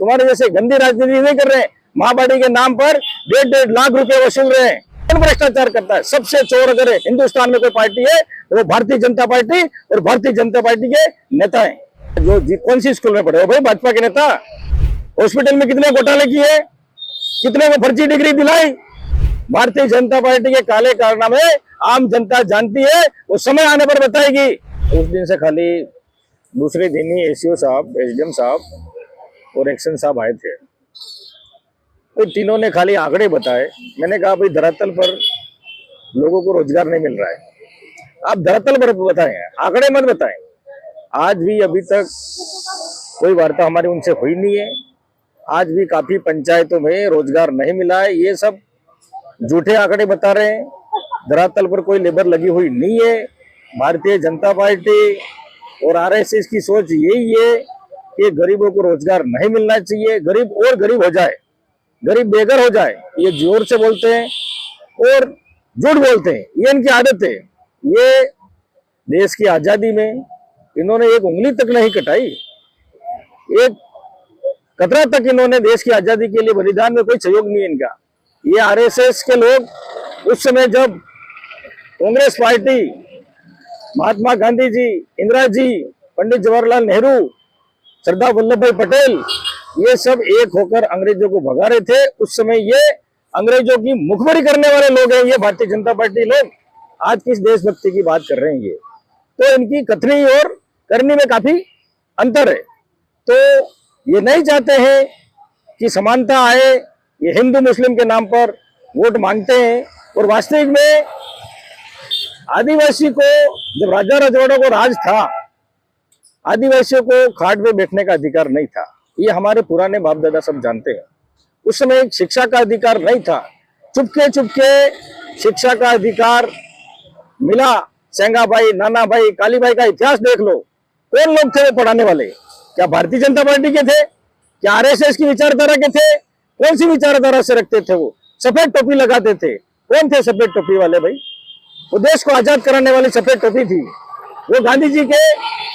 तुम्हारे जैसे गंदी राजनीति नहीं कर रहे हैं। महाबाड़ी के नाम पर 1.5 लाख रुपए वसूल रहे हैं। कौन भ्रष्टाचार करता है? सबसे चोर अगर हिंदुस्तान में कोई पार्टी है वो भारतीय जनता पार्टी और भारतीय जनता पार्टी के नेता हैं। जो कौन सी स्कूल में पढ़े हो भाई? भाजपा के नेता। हॉस्पिटल में कितने घोटाले किए, कितने को फर्जी डिग्री दिलाई। भारतीय जनता पार्टी के काले कारनामे आम जनता जानती है, वो समय आने पर बताएगी। उस दिन से खाली दूसरे दिन ही एसईओ साहब, एसडीएम साहब और एक्शन साहब आए थे, तो तीनों ने खाली आंकड़े बताए। मैंने कहा भाई धरातल पर लोगों को रोजगार नहीं मिल रहा है, आप धरातल पर बताएं, आंकड़े मत बताएं। आज भी अभी तक कोई वार्ता हमारी उनसे हुई नहीं है। आज भी काफी पंचायतों में रोजगार नहीं मिला है। ये सब झूठे आंकड़े बता रहे हैं। धरातल पर कोई लेबर लगी हुई नहीं है। भारतीय जनता पार्टी और आरएसएस की सोच यही है कि गरीबों को रोजगार नहीं मिलना चाहिए, गरीब और गरीब हो जाए, गरीब बेघर हो जाए। ये जोर से बोलते हैं और झूठ बोलते हैं, ये इनकी आदत है। ये देश की आजादी में इन्होंने एक उंगली तक नहीं कटाई, एक कतरा तक इन्होंने देश की आजादी के लिए बलिदान में कोई सहयोग नहीं है इनका। ये आरएसएस के लोग उस समय जब कांग्रेस पार्टी, महात्मा गांधी जी, इंदिरा जी, पंडित जवाहरलाल नेहरू, सरदार वल्लभ भाई पटेल, ये सब एक होकर अंग्रेजों को भगा रहे थे, उस समय ये अंग्रेजों की मुखबरी करने वाले लोग हैं। ये भारतीय जनता पार्टी लोग आज किस देशभक्ति की बात कर रहे हैं? ये तो इनकी कथनी और करनी में काफी अंतर है। तो ये नहीं चाहते हैं कि समानता आए, ये हिंदू मुस्लिम के नाम पर वोट मांगते हैं। और वास्तविक में आदिवासी को, जब राजा रजवाड़ों को राज था, आदिवासियों को खाट पे बैठने का अधिकार नहीं था। ये हमारे पुराने बाप दादा सब जानते हैं। उस समय एक शिक्षा का अधिकार नहीं था। चुपके चुपके शिक्षा का अधिकार मिला। सेंगा भाई, नाना भाई, काली भाई का इतिहास देख लो। कौन लोग थे वो पढ़ाने वाले? क्या भारतीय जनता पार्टी के थे? क्या आरएसएस की विचारधारा के थे? कौन सी विचारधारा से रखते थे वो? सफेद टोपी लगाते थे। कौन थे सफेद टोपी वाले भाई? वो देश को आजाद कराने वाली सफेद टोपी थी। वो गांधी जी के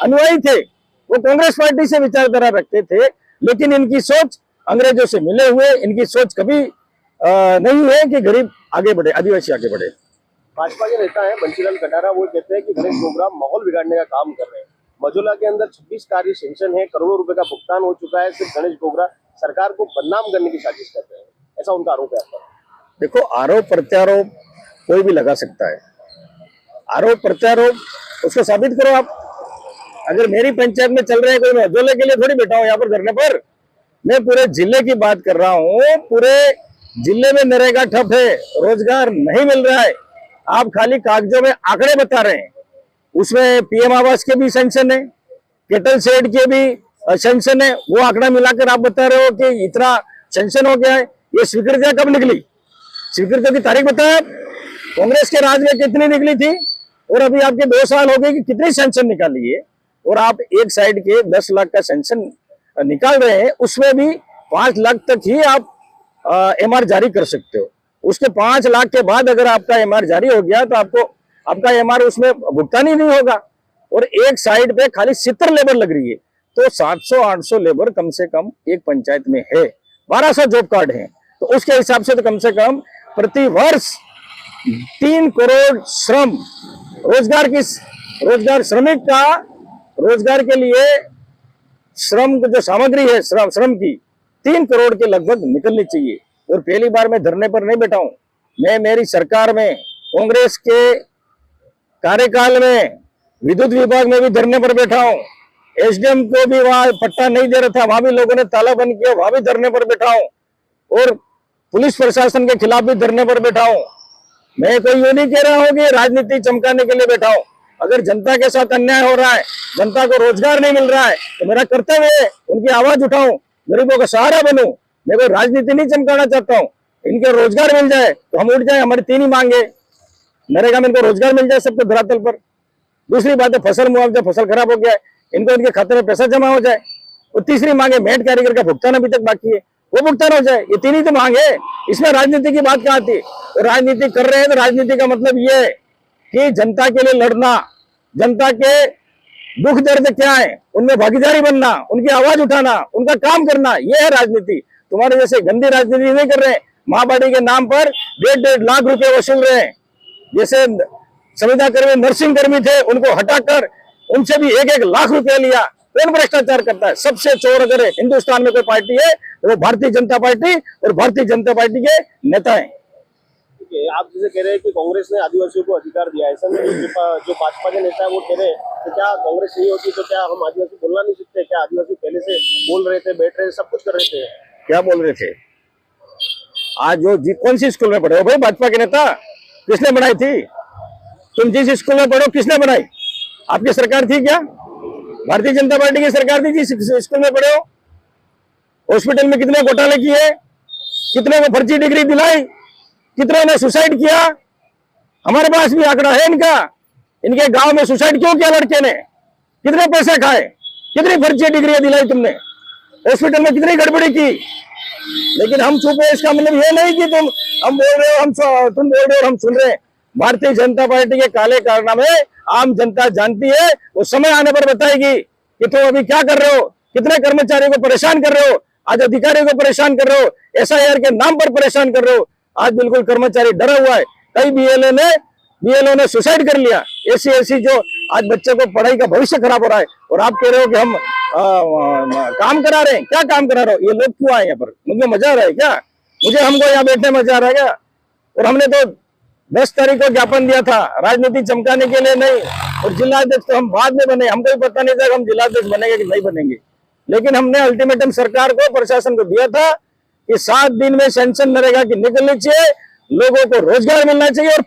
अनुयायी थे। वो कांग्रेस पार्टी से विचारधारा रखते थे, लेकिन इनकी सोच अंग्रेजों से मिले हुए, इनकी सोच कभी नहीं है कि गरीब आगे बढ़े, आदिवासी आगे बढ़े। भाजपा के नेता है बंशीलाल कटारा, वो कहते हैं कि गणेश गोबरा माहौल बिगाड़ने का काम कर रहे हैं। मझौला के अंदर 26 कार्य सेंक्शन है, करोड़ों रुपए का भुगतान हो चुका है। सिर्फ गणेश गोबरा सरकार को बदनाम करने की साजिश करते हैं, ऐसा उनका आरोप है। देखो, आरोप प्रत्यारोप कोई भी लगा सकता है। आरोप प्रत्यारोप उसको साबित करो आप। अगर मेरी पंचायत में चल रहे हैं, कोई मैं मझौले के लिए थोड़ी बैठा हूँ यहाँ पर धरने पर। मैं पूरे जिले की बात कर रहा हूँ। पूरे जिले में नरेगा ठप है, रोजगार नहीं मिल रहा है। आप खाली कागजों में आंकड़े बता रहे हैं। उसमें पीएम आवास के भी सेंक्शन है, केटल शेड के भी सेंक्शन है। वो आंकड़ा मिलाकर आप बता रहे हो कि इतना सेंक्शन हो गया है। ये स्वीकृतियां कब निकली? स्वीकृतियों की तारीख बताया आप। कांग्रेस के राज में कितनी निकली थी और अभी आपके 2 साल हो गए कि कितनी सेंक्शन निकाली है? और आप एक साइड के 10 लाख का सेंक्शन निकाल रहे हैं, उसमें भी 5 लाख तक ही आप एमआर जारी कर सकते हो। उसके 5 लाख के बाद अगर आपका एमआर जारी हो गया तो आपको आपका एमआर उसमें भुगतान ही नहीं होगा। और एक साइड पे खाली 70 लेबर लग रही है, तो 700-800 लेबर कम से कम एक पंचायत में है। 1200 जॉब कार्ड हैं, तो उसके हिसाब से तो कम से कम प्रति वर्ष 3 करोड़ श्रम रोजगार श्रमिक का रोजगार के लिए श्रम जो सामग्री है श्रम की 3 करोड़ के लगभग निकलनी चाहिए। और पहली बार मैं धरने पर नहीं बैठा हूं। मैं मेरी सरकार में, कांग्रेस के कार्यकाल में विद्युत विभाग में भी धरने पर बैठा हूं। एसडीएम को भी वहां पट्टा नहीं दे रहा था, वहां भी लोगों ने ताला बंद किया, वहां भी धरने पर बैठा हूं। और पुलिस प्रशासन के खिलाफ भी धरने पर बैठा हूं। मैं कोई ये नहीं कह रहा हूं कि राजनीति चमकाने के लिए बैठा हूं। अगर जनता के साथ अन्याय हो रहा है, जनता को रोजगार नहीं मिल रहा है, तो मेरा कर्तव्य है उनकी आवाज उठाऊं, गरीबों का सहारा बनूं। मैं कोई राजनीति नहीं चमकाना चाहता हूं। इनके रोजगार मिल जाए तो हम उठ जाए। हमारी 3 ही मांगे, नरेगा में इनको रोजगार मिल जाए सबको धरातल पर। दूसरी बात है फसल मुआवजा, फसल खराब हो गया है, इनको इनके खाते में पैसा जमा हो जाए। और तीसरी मांगे मेट कारीगर का भुगतान अभी तक बाकी है, वो भुगतान हो जाए। ये 3 ही तो मांगे, इसमें राजनीति की बात कहाँ आती है? तो राजनीति कर रहे हैं तो राजनीति का मतलब ये है कि जनता के लिए लड़ना, जनता के दुख दर्द क्या है उनमें भागीदारी बनना, उनकी आवाज उठाना, उनका काम करना, ये है राजनीति। तुम्हारे जैसे गंदी राजनीति नहीं कर रहे। महाबाड़ी के नाम पर 1.5 लाख रुपए वसूल रहे हैं। जैसे संविदा कर्मी, नर्सिंग कर्मी थे, उनको हटाकर उनसे भी 1-1 लाख रुपया लिया। कौन भ्रष्टाचार करता है? सबसे चोर अगर हिंदुस्तान में कोई पार्टी है वो भारतीय जनता पार्टी और भारतीय जनता पार्टी के नेता हैं। आप जैसे कह रहे हैं कि कांग्रेस ने आदिवासियों को अधिकार दिया है, ऐसा में जो भाजपा के नेता है वो कह रहे हैं कि क्या कांग्रेस नहीं होती तो क्या हम आदिवासी बोलना नहीं सकते? क्या आदिवासी पहले से बोल रहे थे, बैठ रहे थे, सब कुछ कर रहे थे? क्या बोल रहे थे? आज जो कौन सी स्कूल में पढ़े हो भाई? भाजपा के नेता किसने बनाई थी? तुम जिस स्कूल में पढ़ो किसने बनाई? आपकी सरकार थी क्या? भारतीय जनता पार्टी की सरकार थी जिस स्कूल में पढ़े हो? हॉस्पिटल में कितने घोटाले किए, कितने को फर्जी डिग्री दिलाई, कितने ने सुसाइड किया? हमारे पास भी आंकड़ा है इनका। इनके गांव में सुसाइड क्यों किया लड़के ने? कितने पैसे खाए, कितनी फर्जी डिग्रियां दिलाई तुमने, हॉस्पिटल में कितनी गड़बड़ी की? लेकिन हम चुप है, इसका मतलब ये नहीं कि हम बोल रहे हो, तुम बोल रहे हो और हम सुन रहे हैं। भारतीय जनता पार्टी के काले कारनामे आम जनता जानती है, वो समय आने पर बताएगी कि तुम अभी क्या कर रहे हो, कितने कर्मचारियों को परेशान कर रहे हो, आज अधिकारियों को परेशान कर रहे हो, SIR के नाम पर परेशान कर रहे हो। आज बिल्कुल कर्मचारी डरा हुआ है। कई BLO ने सुसाइड कर लिया। ऐसी जो आज बच्चे को पढ़ाई का भविष्य खराब हो रहा है और आप कह रहे हो कि हम काम करा रहे हैं। क्या काम करा रहे हो? ये लोग क्यों आए यहाँ पर? मुझे मजा आ रहा है क्या? हमको यहाँ बैठने मजा आ रहा है क्या? और हमने तो 10 तारीख को ज्ञापन दिया था, राजनीति चमकाने के लिए नहीं। और जिलाध्यक्ष तो हम बाद में बने, हमको भी पता नहीं था कि हम जिलाध्यक्ष बनेंगे कि नहीं बनेंगे। लेकिन हमने अल्टीमेटम सरकार को, प्रशासन को दिया था कि 7 दिन में सेंक्शन नरेगा की निकलनी चाहिए, लोगों को रोजगार मिलना चाहिए और